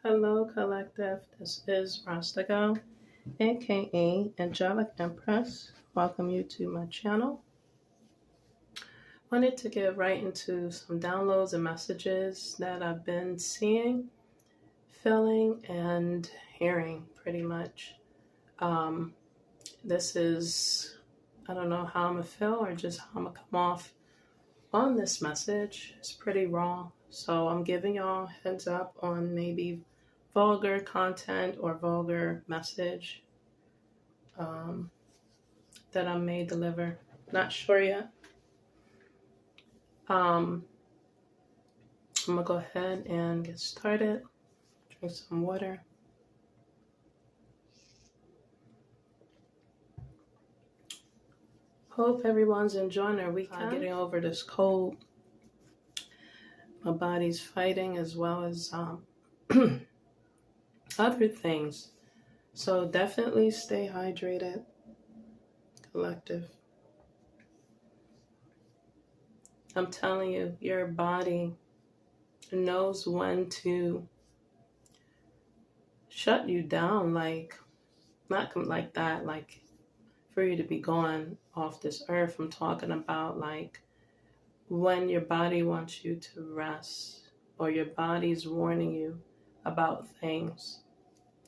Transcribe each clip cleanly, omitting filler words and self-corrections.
Hello, collective. This is Rasta Gal, aka Angelic Empress. Welcome you to my channel. Wanted to get right into some downloads and messages that I've been seeing, feeling, and hearing pretty much. Um, this is, I don't know how I'm going to feel or just how I'm going to come off on this message. It's pretty raw. So I'm giving y'all heads up on maybe vulgar content or vulgar message that I may deliver. Not sure yet. I'm gonna go ahead and get started. Drink some water. Hope everyone's enjoying their weekend. Getting over this cold. My body's fighting as well as other things. So definitely stay hydrated, collective. I'm telling you, your body knows when to shut you down, like not like that, like for you to be gone off this earth. I'm talking about like when your body wants you to rest or your body's warning you about things.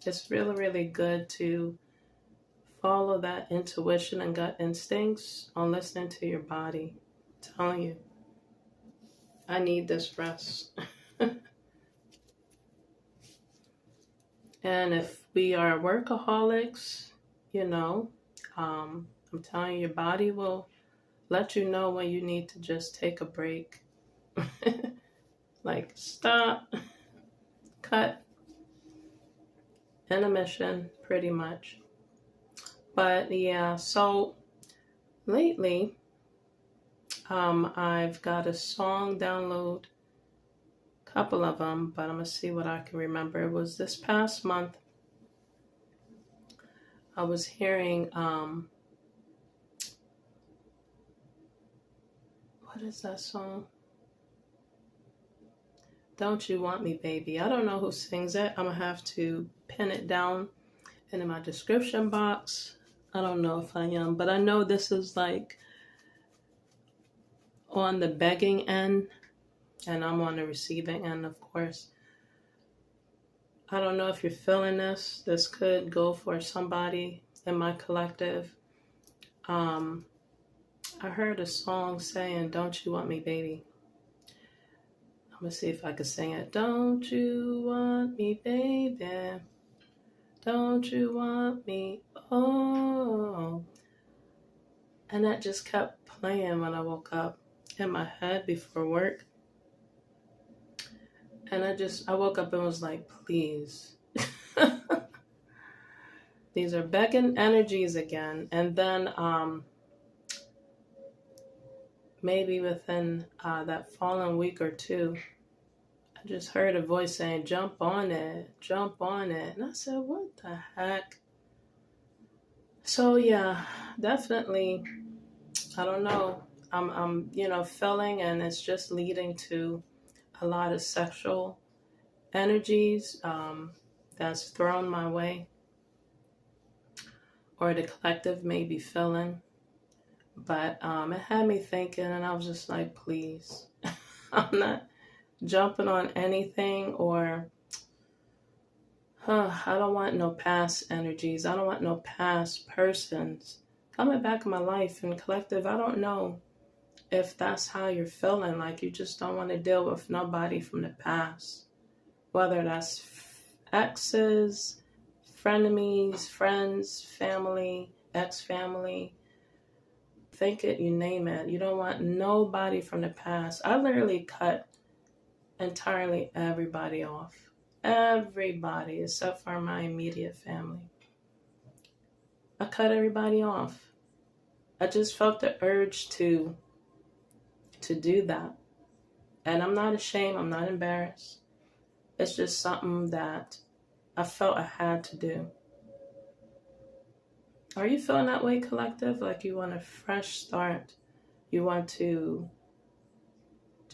It's really, really good to follow that intuition and gut instincts on listening to your body. I'm telling you, I need this rest. And if we are workaholics, I'm telling you, your body will let you know when you need to just take a break. Like stop, cut, intermission, pretty much. But yeah, so lately, I've got a song download, couple of them, but I'm gonna see what I can remember. It was this past month. I was hearing, what is that song? Don't You Want Me, Baby. I don't know who sings it. I'm gonna have to pin it down in my description box. I don't know if I am, but I know this is like on the begging end, and I'm on the receiving end, of course. I don't know if you're feeling this. This could go for somebody in my collective. I heard a song saying, Don't You Want Me, Baby. I'm going to see if I can sing it. Don't you want me, baby? Don't you want me? Oh. And that just kept playing when I woke up in my head before work. And I woke up and was like, please. These are begging energies again. And then maybe within that following week or two, I just heard a voice saying, jump on it. And I said, what the heck? So yeah, definitely, I don't know. I'm feeling, and it's just leading to a lot of sexual energies that's thrown my way, or the collective may be feeling. But it had me thinking, and I was just like, please, I'm not jumping on anything, or I don't want no past energies. I don't want no past persons coming back in my life. And collective, I don't know if that's how you're feeling, like you just don't want to deal with nobody from the past, whether that's exes, frenemies, friends, family, ex-family, think it, you name it. You don't want nobody from the past. I literally cut entirely everybody off. Everybody except for my immediate family. I cut everybody off. I just felt the urge to do that. And I'm not ashamed. I'm not embarrassed. It's just something that I felt I had to do. Are you feeling that way, collective? Like you want a fresh start. You want to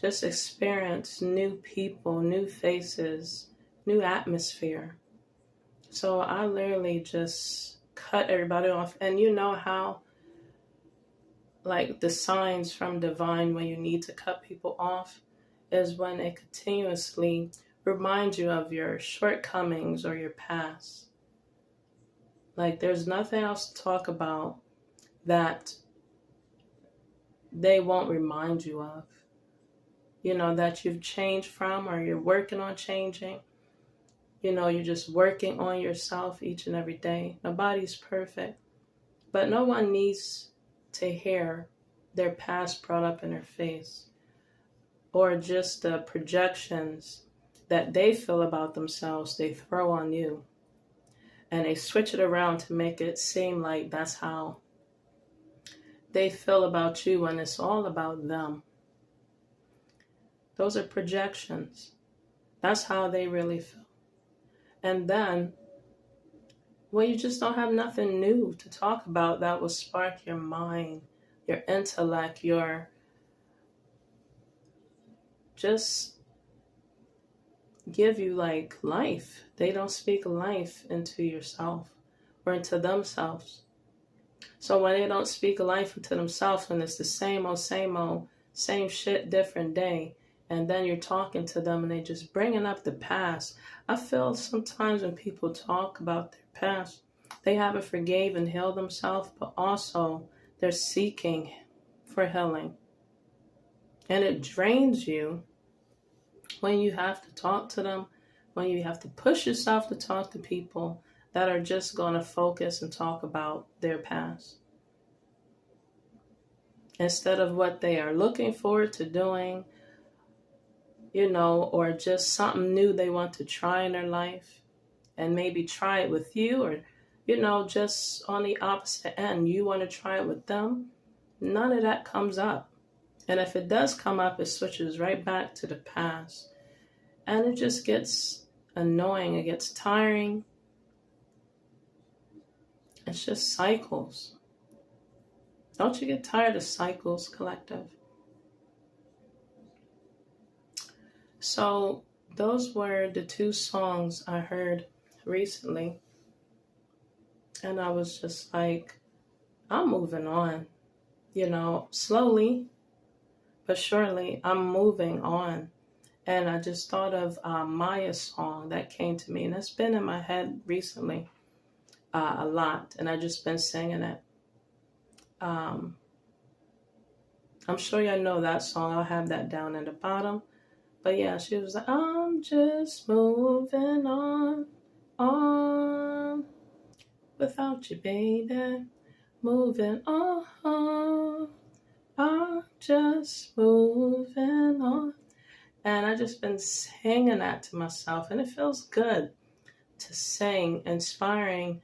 just experience new people, new faces, new atmosphere. So I literally just cut everybody off. And you know how, like, the signs from divine when you need to cut people off is when it continuously reminds you of your shortcomings or your past. Like, there's nothing else to talk about that they won't remind you of. You know, that you've changed from, or you're working on changing. You know, you're just working on yourself each and every day. Nobody's perfect, but no one needs to hear their past brought up in their face, or just the projections that they feel about themselves they throw on you, and they switch it around to make it seem like that's how they feel about you when it's all about them. Those are projections. That's how they really feel. And then, when you just don't have nothing new to talk about that will spark your mind, your intellect, your just give you like life. They don't speak life into yourself or into themselves. So when they don't speak life into themselves, and it's the same old, same shit, different day, and then you're talking to them and they just bringing up the past. I feel sometimes when people talk about their past, they haven't forgave and healed themselves, but also they're seeking for healing. And it drains you when you have to talk to them, when you have to push yourself to talk to people that are just going to focus and talk about their past, instead of what they are looking forward to doing, you know, or just something new they want to try in their life, and maybe try it with you, or, you know, just on the opposite end, you want to try it with them. None of that comes up. And if it does come up, it switches right back to the past. And it just gets annoying. It gets tiring. It's just cycles. Don't you get tired of cycles, collective? So those were the two songs I heard recently. And I was just like, I'm moving on. You know, slowly but surely I'm moving on. And I just thought of Maya's song that came to me. And it's been in my head recently a lot. And I've just been singing it. I'm sure y'all know that song. I'll have that down at the bottom. But yeah, she was like, I'm just moving on, without you, baby, moving on, I'm just moving on. And I just been singing that to myself, and it feels good to sing inspiring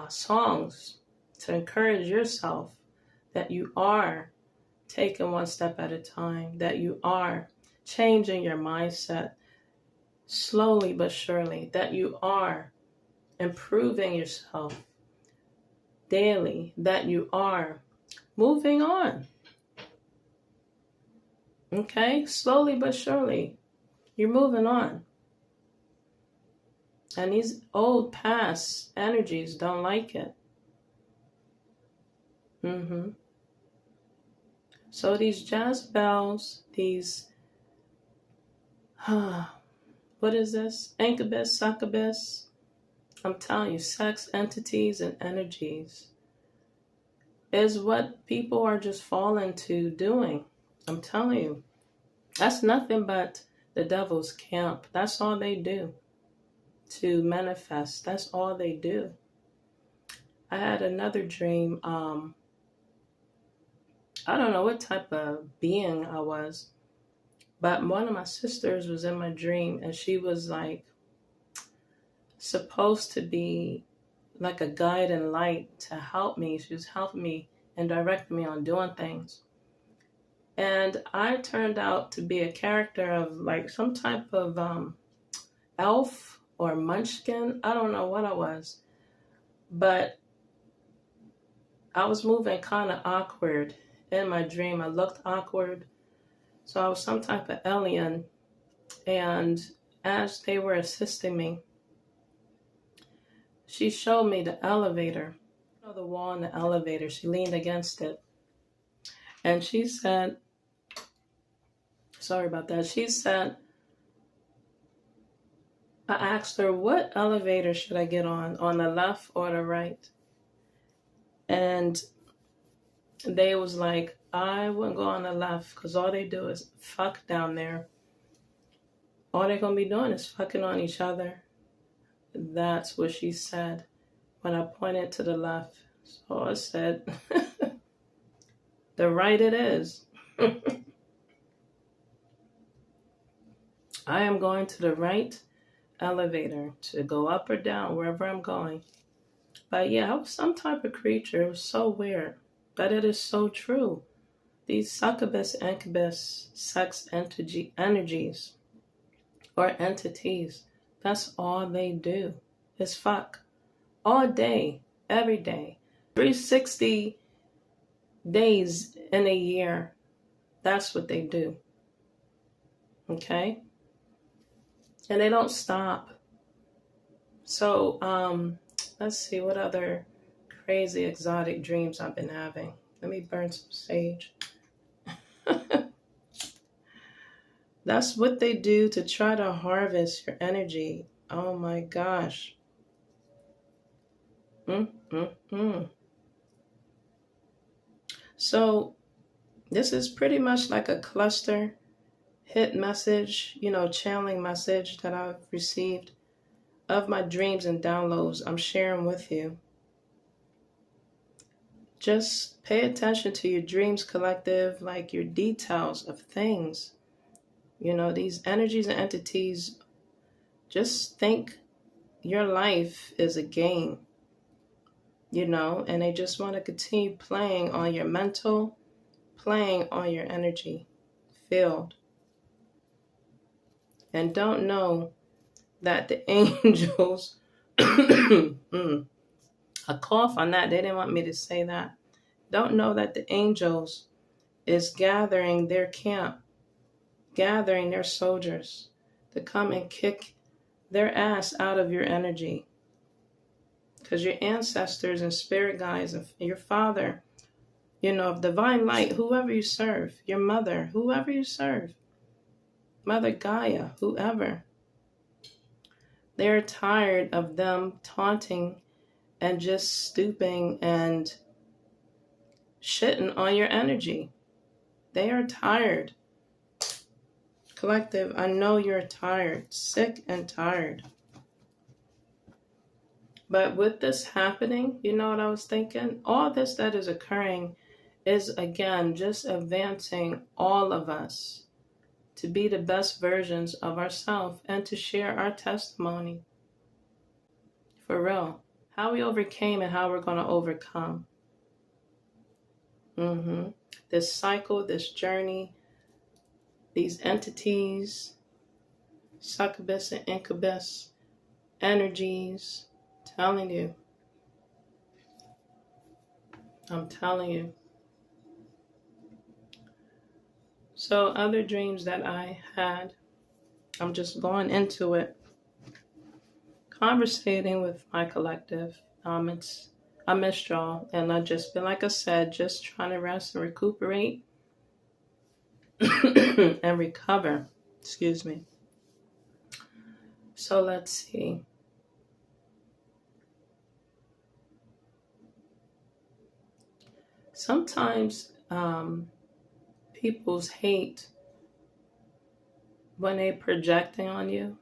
songs to encourage yourself that you are taking one step at a time, that you are changing your mindset slowly but surely, that you are improving yourself daily, that you are moving on. Okay? Slowly but surely, you're moving on. And these old past energies don't like it. So these Jezebels, these what is this? Incubus, succubus. I'm telling you, sex entities and energies is what people are just falling to doing. I'm telling you. That's nothing but the devil's camp. That's all they do to manifest. That's all they do. I had another dream. I don't know what type of being I was, but one of my sisters was in my dream, and she was like supposed to be like a guide and light to help me. She was helping me and directing me on doing things. And I turned out to be a character of like some type of elf or munchkin. I don't know what I was, but I was moving kind of awkward in my dream. I looked awkward. So I was some type of alien, and as they were assisting me, she showed me the elevator. You know, the wall in the elevator. She leaned against it. And she said, sorry about that. She said, I asked her, what elevator should I get on the left or the right? And they was like, I wouldn't go on the left because all they do is fuck down there. All they're going to be doing is fucking on each other. That's what she said when I pointed to the left. So I said, the right it is. I am going to the right elevator to go up or down, wherever I'm going. But yeah, I was some type of creature. It was so weird. But it is so true. These succubus, incubus, sex energies or entities, that's all they do is fuck. All day, every day. 360 days in a year. That's what they do. Okay? And they don't stop. So, let's see what other crazy exotic dreams I've been having. Let me burn some sage. That's what they do to try to harvest your energy. Oh my gosh. So this is pretty much like a cluster hit message, channeling message that I've received of my dreams and downloads. I'm sharing with you. Just pay attention to your dreams, collective, like your details of things. These energies and entities, just think your life is a game, and they just want to continue playing on your mental, playing on your energy field. And don't know that the angels, a cough on that, they didn't want me to say that. Don't know that the angels is gathering their camp, gathering their soldiers to come and kick their ass out of your energy. Because your ancestors and spirit guides and your father, of divine light, whoever you serve, your mother, whoever you serve, Mother Gaia, whoever, they're tired of them taunting and just stooping and shitting on your energy. They are tired. Collective, I know you're tired, sick and tired. But with this happening, you know what I was thinking? All this that is occurring is, again, just advancing all of us to be the best versions of ourselves and to share our testimony. For real. How we overcame and how we're going to overcome. This cycle, this journey, these entities, succubus and incubus energies, telling you. I'm telling you. So other dreams that I had, I'm just going into it, conversating with my collective. It's a mistral, and I've just been, like I said, just trying to rest and recuperate and recover. Excuse me. So let's see. Sometimes people's hate, when they're projecting on you,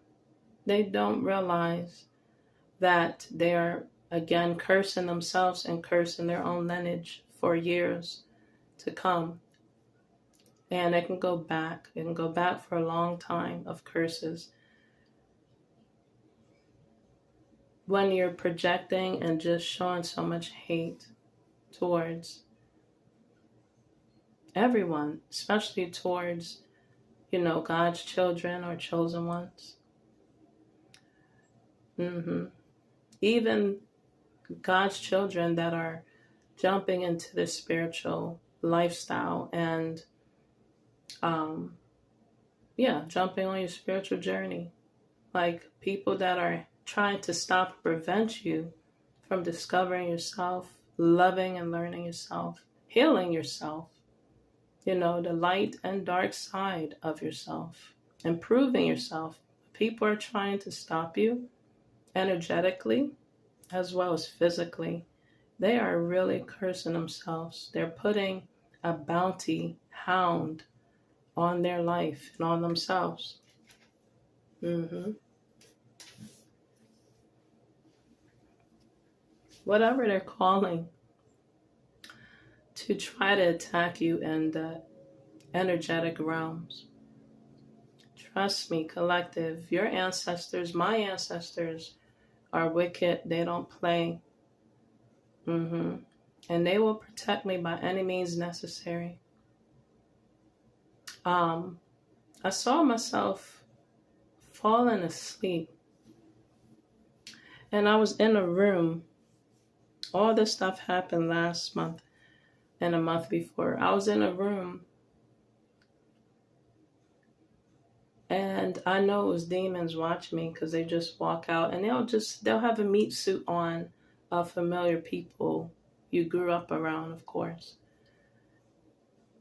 they don't realize that they're, again, cursing themselves and cursing their own lineage for years to come. And it can go back. It can go back for a long time of curses. When you're projecting and just showing so much hate towards everyone, especially towards, God's children or chosen ones. Even God's children that are jumping into the spiritual lifestyle and, jumping on your spiritual journey. like people that are trying to stop, prevent you from discovering yourself, loving and learning yourself, healing yourself, the light and dark side of yourself, improving yourself. People are trying to stop you energetically as well as physically. They are really cursing themselves. They're putting a bounty hound on their life and on themselves. Whatever they're calling to try to attack you in the energetic realms. Trust me, collective, your ancestors, my ancestors are wicked. They don't play. And they will protect me by any means necessary. I saw myself falling asleep. And I was in a room. All this stuff happened last month and a month before. I was in a room. And I know it was demons watching me because they just walk out and they'll have a meat suit on of familiar people you grew up around, of course.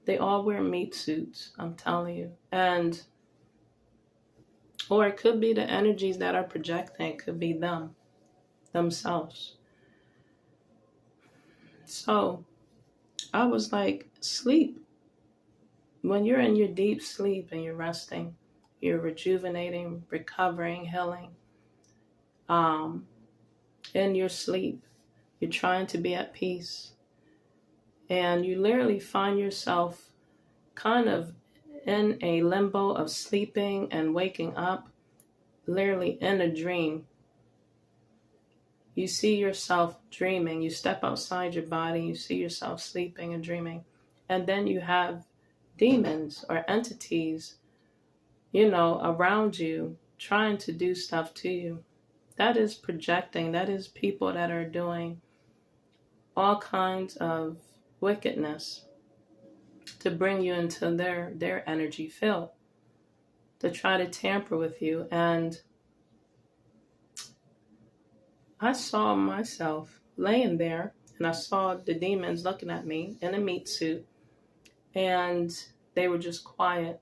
They all wear meat suits, I'm telling you. Or it could be the energies that are projecting. It could be themselves. So I was like, sleep. When you're in your deep sleep and you're resting, you're rejuvenating, recovering, healing. In your sleep, you're trying to be at peace. And you literally find yourself kind of in a limbo of sleeping and waking up, literally in a dream. You see yourself dreaming. You step outside your body, you see yourself sleeping and dreaming. And then you have demons or entities, around you trying to do stuff to you. That is projecting. That is people that are doing all kinds of wickedness to bring you into their energy field, to try to tamper with you. And I saw myself laying there, and I saw the demons looking at me in a meat suit, and they were just quiet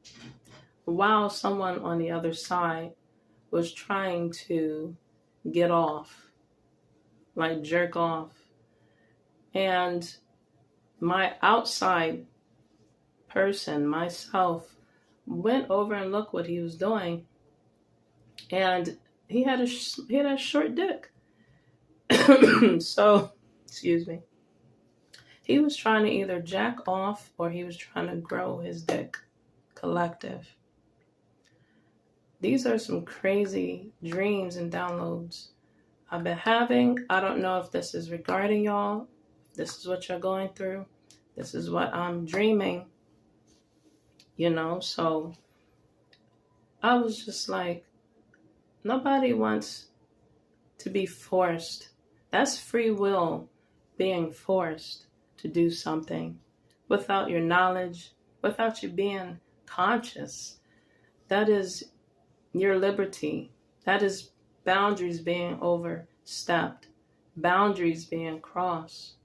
while someone on the other side was trying to get off, like jerk off. And my outside person, myself, went over and looked what he was doing, and he had a short dick. So, excuse me. He was trying to either jack off or he was trying to grow his dick. Collective. These are some crazy dreams and downloads I've been having. I don't know if this is regarding y'all. This is what you're going through. This is what I'm dreaming. So I was just like, nobody wants to be forced. That's free will being forced to do something without your knowledge, without you being conscious. That is your liberty. That is boundaries being overstepped, boundaries being crossed.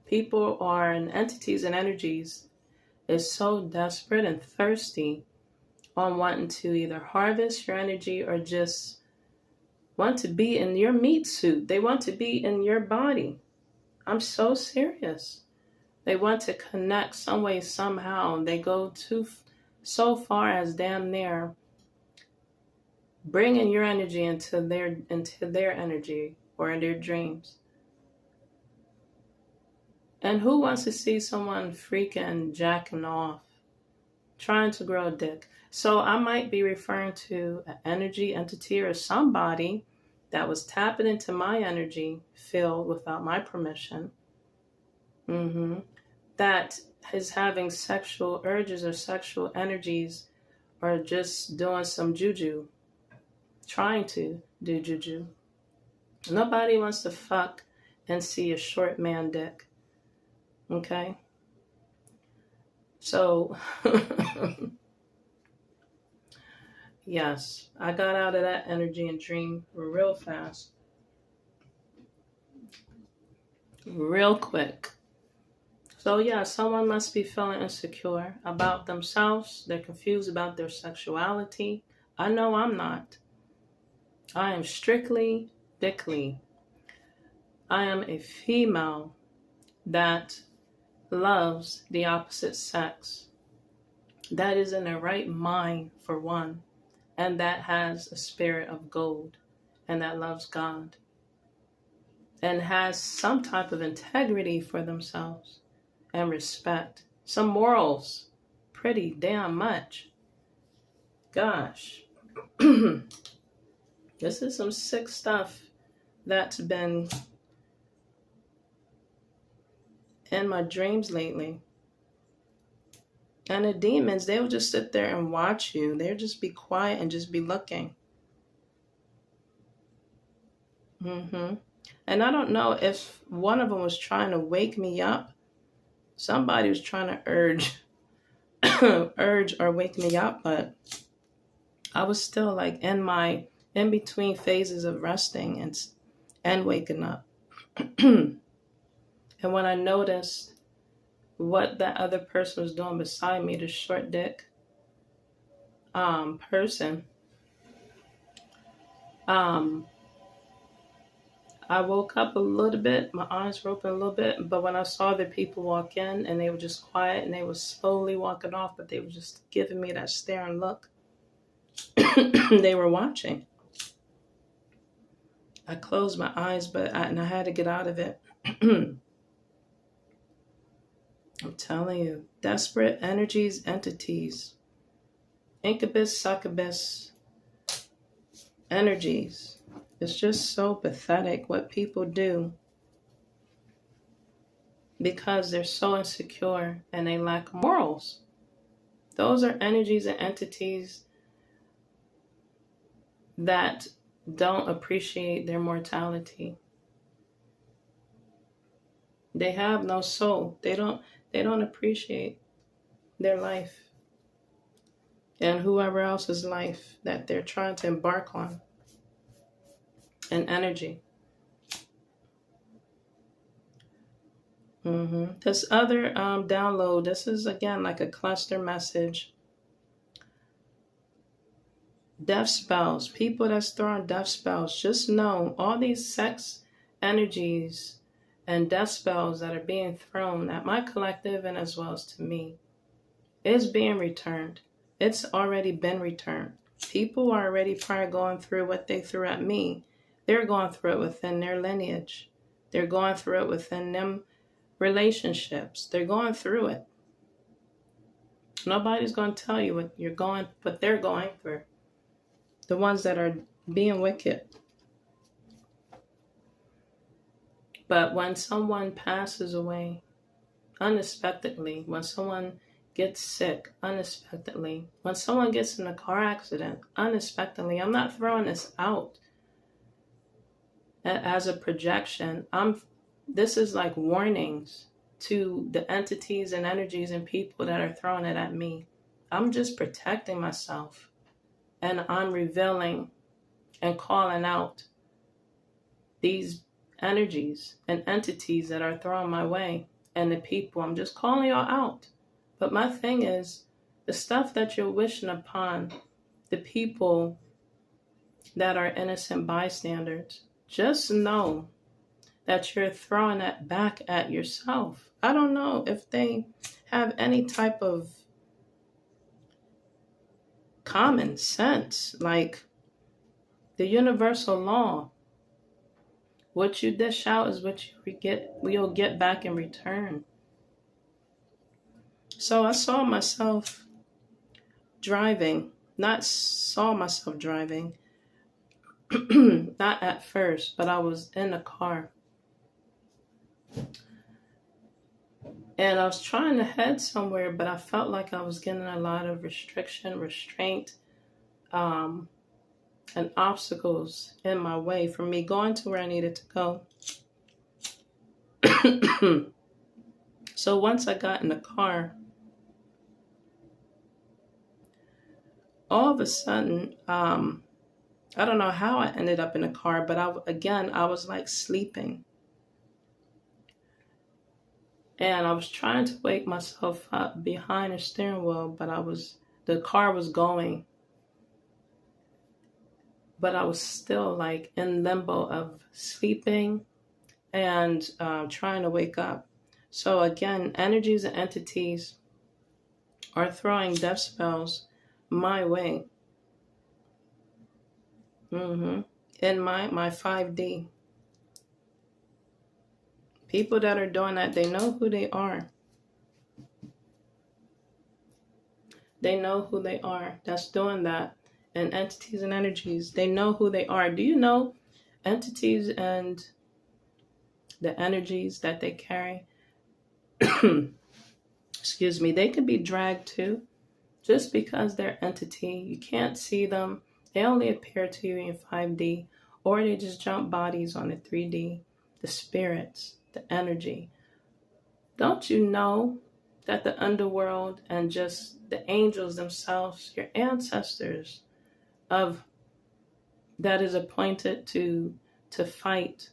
People are, and entities and energies is so desperate and thirsty on wanting to either harvest your energy or just want to be in your meat suit. They want to be in your body. I'm so serious. They want to connect some way, somehow. They go so far as damn near bringing your energy into their energy or in their dreams. And who wants to see someone freaking jacking off, trying to grow a dick? So I might be referring to an energy entity or somebody that was tapping into my energy field without my permission. That is having sexual urges or sexual energies, or just doing some juju, trying to do juju. Nobody wants to fuck and see a short man dick. Okay? So Yes, I got out of that energy and dream real fast, real quick. So yeah, someone must be feeling insecure about themselves. They're confused about their sexuality. I know I'm not. I am strictly dickly. I am a female that loves the opposite sex. That is in the right mind for one, and that has a spirit of gold, and that loves God, and has some type of integrity for themselves and respect, some morals, pretty damn much. Gosh, this is some sick stuff that's been in my dreams lately. And the demons, they will just sit there and watch you. They'll just be quiet and just be looking. And I don't know if one of them was trying to wake me up. Somebody was trying to urge or wake me up, but I was still like in between phases of resting and waking up. And when I noticed what that other person was doing beside me, the short dick person, I woke up a little bit, my eyes were open a little bit, but when I saw the people walk in and they were just quiet and they were slowly walking off, but they were just giving me that staring look. They were watching. I closed my eyes, and I had to get out of it. I'm telling you, desperate energies, entities, incubus, succubus energies. It's just so pathetic what people do because they're so insecure and they lack morals. Those are energies and entities that don't appreciate their mortality. They have no soul. They don't appreciate their life and whoever else's life that they're trying to embark on. And energy. This other download, this is again like a cluster message. Death spells, people that's throwing death spells, just know all these sex energies and death spells that are being thrown at my collective and as well as to me is being returned. It's already been returned. People are already probably going through what they threw at me. They're going through it within their lineage. They're going through it within them relationships. They're going through it. Nobody's going to tell you what they're going through. The ones that are being wicked. But when someone passes away unexpectedly, when someone gets sick unexpectedly, when someone gets in a car accident unexpectedly, I'm not throwing this out as a projection. This is like warnings to the entities and energies and people that are throwing it at me. I'm just protecting myself, and I'm revealing and calling out these energies and entities that are thrown my way, and the people. I'm just calling y'all out. But my thing is, the stuff that you're wishing upon the people that are innocent bystanders, just know that you're throwing that back at yourself. I don't know if they have any type of common sense, like the universal law. What you dish out is what you'll get back in return. So I saw myself driving, not at first, but I was in a car. And I was trying to head somewhere, but I felt like I was getting a lot of restraint, and obstacles in my way from me going to where I needed to go. So once I got in the car, all of a sudden, I don't know how I ended up in a car, but I was like sleeping. And I was trying to wake myself up behind the steering wheel, but the car was going, but I was still like in limbo of sleeping and trying to wake up. So again, energies and entities are throwing death spells my way. In my 5D. People that are doing that, they know who they are. They know who they are. That's doing that. And entities and energies, they know who they are. Do you know entities and the energies that they carry? Excuse me, they could be dragged too. Just because they're entity, you can't see them. They only appear to you in 5D, or they just jump bodies on the 3D. The spirits, the energy. Don't you know that the underworld and just the angels themselves, your ancestors of that is appointed to fight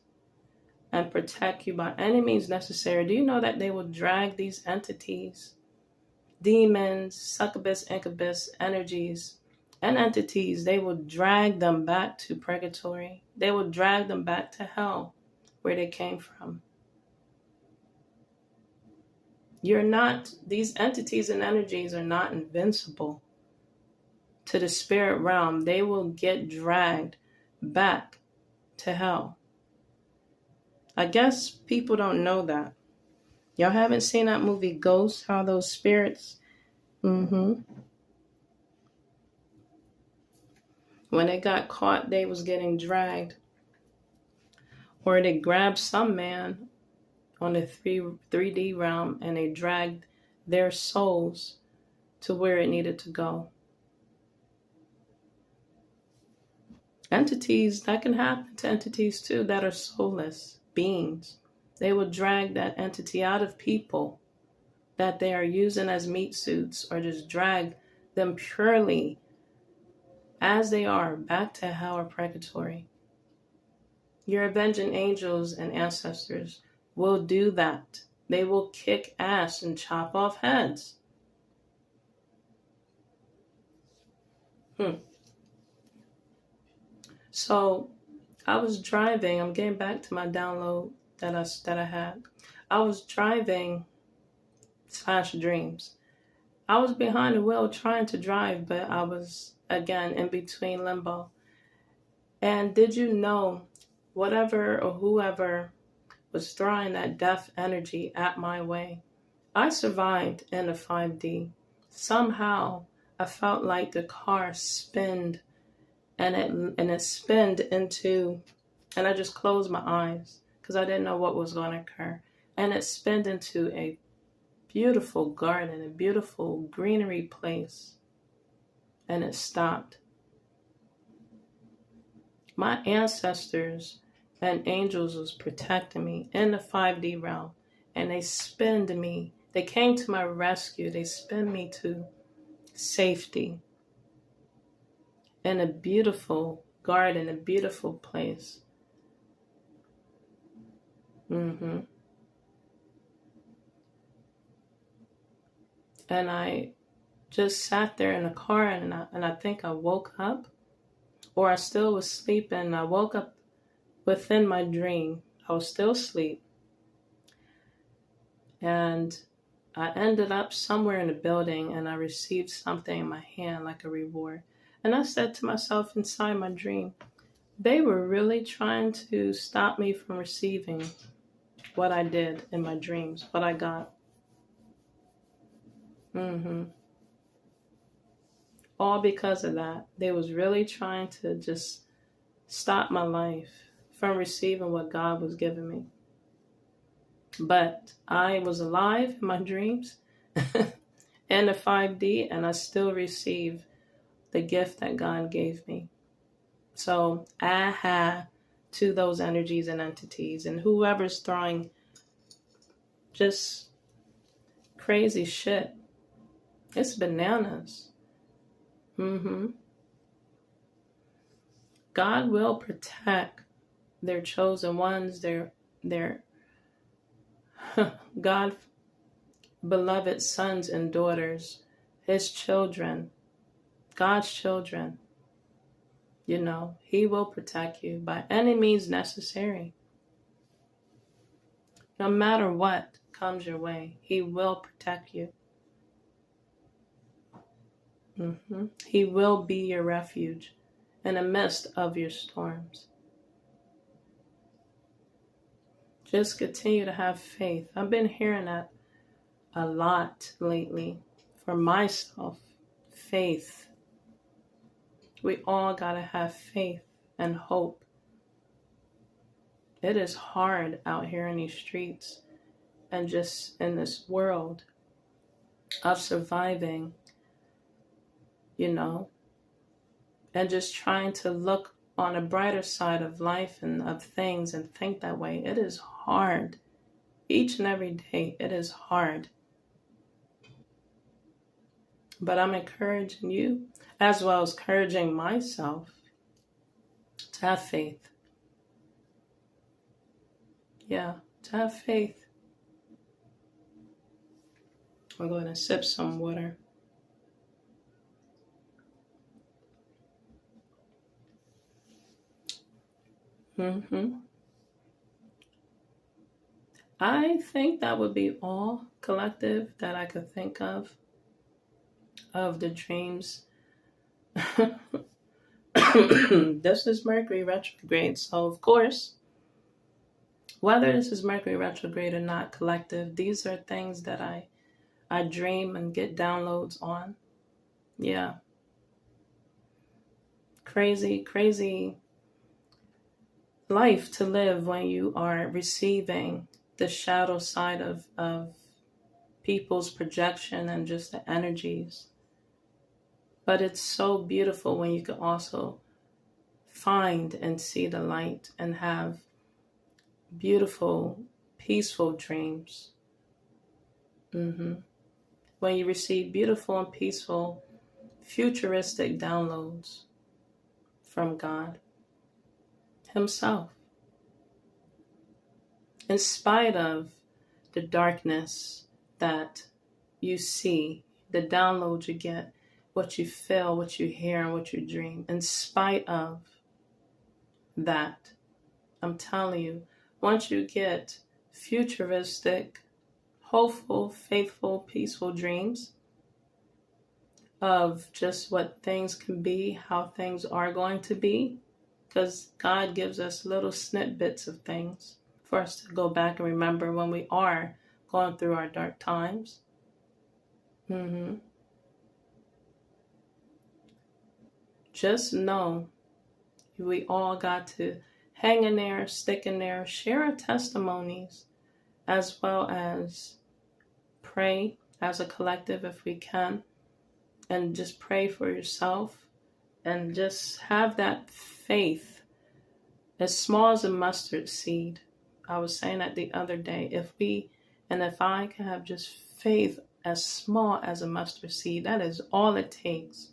and protect you by any means necessary. Do you know that they will drag these entities, demons, succubus, incubus, energies, and entities, they will drag them back to purgatory. They will drag them back to hell, where they came from. These entities and energies are not invincible to the spirit realm. They will get dragged back to hell. I guess people don't know that. Y'all haven't seen that movie Ghost, how those spirits, when they got caught, they was getting dragged. Or they grabbed some man on the 3D realm and they dragged their souls to where it needed to go. Entities, that can happen to entities too that are soulless beings. They will drag that entity out of people that they are using as meat suits, or just drag them purely as they are back to hell or purgatory. Your avenging angels and ancestors will do that. They will kick ass and chop off heads. So I was driving. I'm getting back to my download that I had. I was driving / dreams. I was behind the wheel trying to drive, but I was, again, in between limbo. And did you know, whatever or whoever was throwing that death energy at my way, I survived in the 5D. Somehow, I felt like the car spinned, and it spinned into, and I just closed my eyes because I didn't know what was going to occur. And it spinned into a beautiful garden, a beautiful greenery place, and it stopped. My ancestors and angels was protecting me in the 5D realm, and they spinned me. They came to my rescue. They spinned me to safety in a beautiful garden, a beautiful place. And I just sat there in the car, and I think I woke up, or I still was sleeping. I woke up within my dream. I was still asleep. And I ended up somewhere in the building, and I received something in my hand like a reward. And I said to myself inside my dream, they were really trying to stop me from receiving what I did in my dreams, what I got. All because of that. They was really trying to just stop my life from receiving what God was giving me. But I was alive in my dreams in the 5D, and I still receive the gift that God gave me. So aha to those energies and entities, and whoever's throwing just crazy shit. It's bananas. Mm-hmm. God will protect their chosen ones, their God beloved sons and daughters, his children, God's children. You know, he will protect you by any means necessary. No matter what comes your way, he will protect you. He will be your refuge in the midst of your storms. Just continue to have faith. I've been hearing that a lot lately for myself. Faith. We all gotta have faith and hope. It is hard out here in these streets and just in this world of surviving, you know, and just trying to look on a brighter side of life and of things and think that way. It is hard. Each and every day, it is hard. But I'm encouraging you, as well as encouraging myself, to have faith. Yeah, to have faith. I'm going to sip some water. I think that would be all collective that I could think of the dreams. This is Mercury retrograde, so of course, whether this is Mercury retrograde or not collective, these are things that I dream and get downloads on. Yeah. Crazy life to live when you are receiving the shadow side of people's projection and just the energies. But it's so beautiful when you can also find and see the light and have beautiful, peaceful dreams. When you receive beautiful and peaceful, futuristic downloads from God himself. In spite of the darkness that you see, the downloads you get, what you feel, what you hear, and what you dream, in spite of that, I'm telling you, once you get futuristic, hopeful, faithful, peaceful dreams of just what things can be, how things are going to be, because God gives us little snippets of things for us to go back and remember when we are going through our dark times. Just know we all got to hang in there, stick in there, share our testimonies, as well as pray as a collective if we can, and just pray for yourself and just have that faith as small as a mustard seed. I was saying that the other day, if I can have just faith as small as a mustard seed, that is all it takes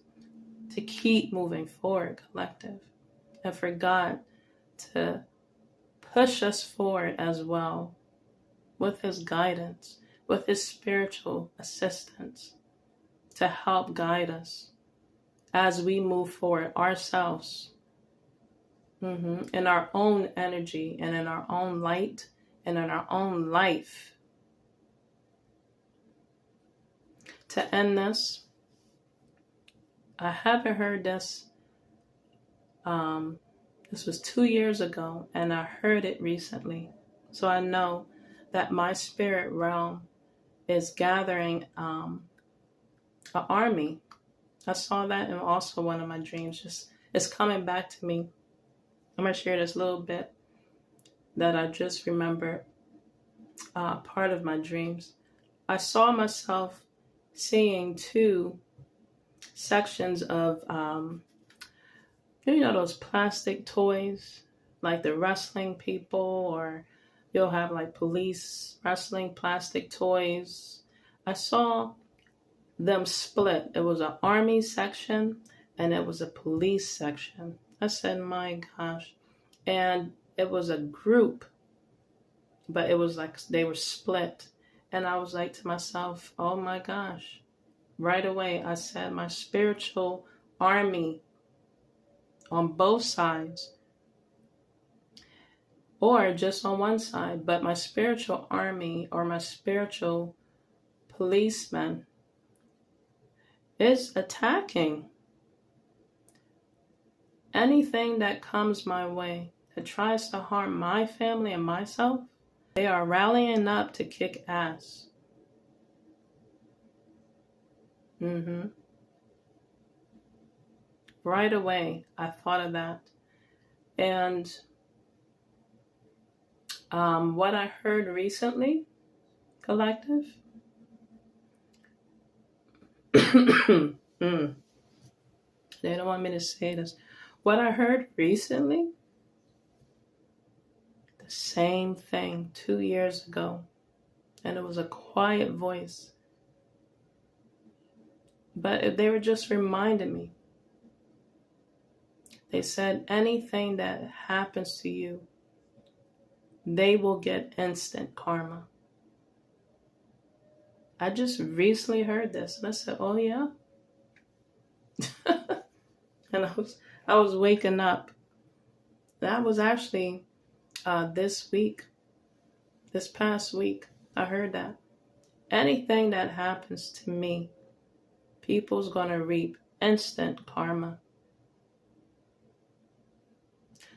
to keep moving forward, collective, and for God to push us forward as well with his guidance, with his spiritual assistance to help guide us as we move forward ourselves, in our own energy and in our own light and in our own life. To end this, I haven't heard this. This was 2 years ago, and I heard it recently. So I know that my spirit realm is gathering an army. I saw that in also one of my dreams. It's coming back to me. I'm going to share this little bit that I just remember, part of my dreams. I saw myself seeing 2 sections of, those plastic toys, like the wrestling people, or you'll have like police wrestling plastic toys. I saw them split. It was an army section and it was a police section. I said, my gosh. And it was a group, but it was like they were split. And I was like to myself, oh my gosh. Right away, I said, my spiritual army on both sides, or just on one side, but my spiritual army or my spiritual policeman is attacking anything that comes my way that tries to harm my family and myself. They are rallying up to kick ass. Right away, I thought of that. And what I heard recently, collective, they don't want me to say this. What I heard recently, the same thing 2 years ago, and it was a quiet voice. But they were just reminding me. They said, anything that happens to you, they will get instant karma. I just recently heard this, and I said, oh yeah? And I was waking up. That was actually this past week, I heard that. Anything that happens to me, people's going to reap instant karma.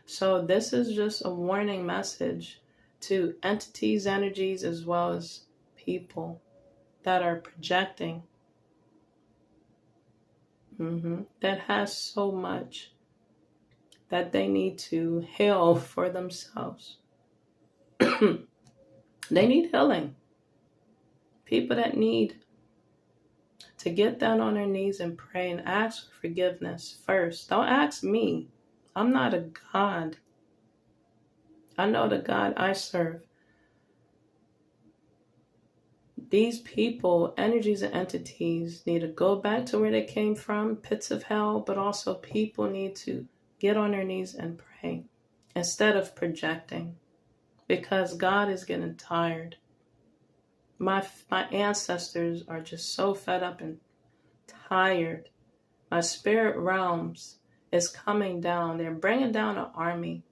So this is just a warning message to entities, energies, as well as people that are projecting, that has so much that they need to heal for themselves. They need healing. People that need to get down on their knees and pray and ask for forgiveness first. Don't ask me. I'm not a God. I know the God I serve. These people, energies and entities, need to go back to where they came from, pits of hell, but also people need to get on their knees and pray instead of projecting, because God is getting tired. My ancestors are just so fed up and tired. My spirit realms is coming down. They're bringing down an army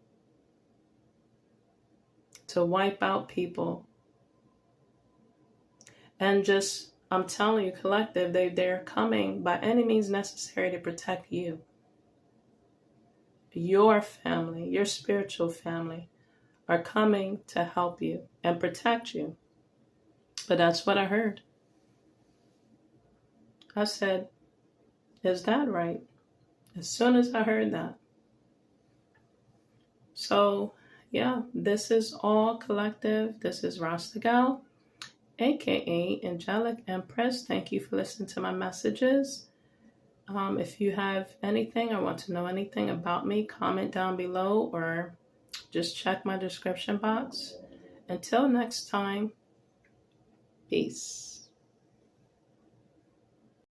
to wipe out people. And just, I'm telling you, collective, they're coming by any means necessary to protect you. Your family, your spiritual family are coming to help you and protect you. But that's what I heard. I said, is that right? As soon as I heard that. So, yeah, this is all collective. This is Rasta Gal, aka Angelic Empress. Thank you for listening to my messages. If you have anything or want to know anything about me, comment down below or just check my description box. Until next time, peace.